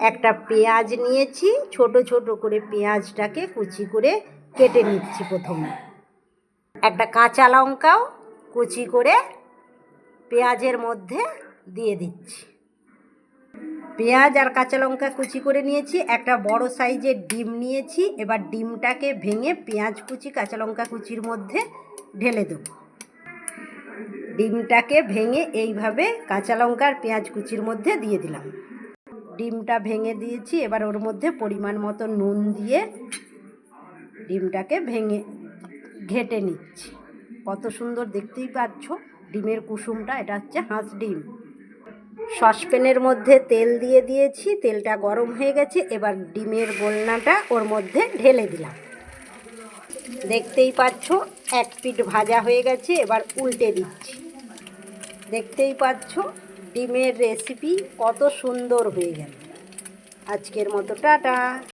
একটা পেঁয়াজ নিয়েছি, ছোট ছোট করে পেঁয়াজটাকে কুচি করে কেটে নিচ্ছি প্রথমে। একটা কাঁচা লঙ্কাও কুচি করে পেঁয়াজের মধ্যে দিয়ে দিচ্ছি। পেঁয়াজ আর কাঁচা লঙ্কা কুচি করে নিয়েছি। একটা বড় সাইজের ডিম নিয়েছি। এবার ডিমটাকে ভেঙে পেঁয়াজ কুচি কাঁচা লঙ্কা কুচির মধ্যে ঢেলে দেব। ডিমটাকে ভেঙে এইভাবে কাঁচা লঙ্কা আর পেঁয়াজ কুচির মধ্যে দিয়ে দিলাম। ডিমটা ভেঙে দিয়েছি। এবার ওর মধ্যে পরিমাণ মতো নুন দিয়ে ডিমটাকে ভেঙে ঘেঁটে নিচ্ছি। কত সুন্দর দেখতেই পাচ্ছ ডিমের কুসুমটা। এটা হচ্ছে হাঁস ডিম। সসপ্যানের মধ্যে তেল দিয়ে দিয়েছি, তেলটা গরম হয়ে গেছে। এবার ডিমের গোলনাটা ওর মধ্যে ঢেলে দিলাম। দেখতেই পাচ্ছ এক পিঠ ভাজা হয়ে গেছে। এবার উল্টে দিচ্ছি। দেখতেই পাচ্ছ ডিমের রেসিপি কত সুন্দর হয়ে গেল। আজকের মতো টাটা।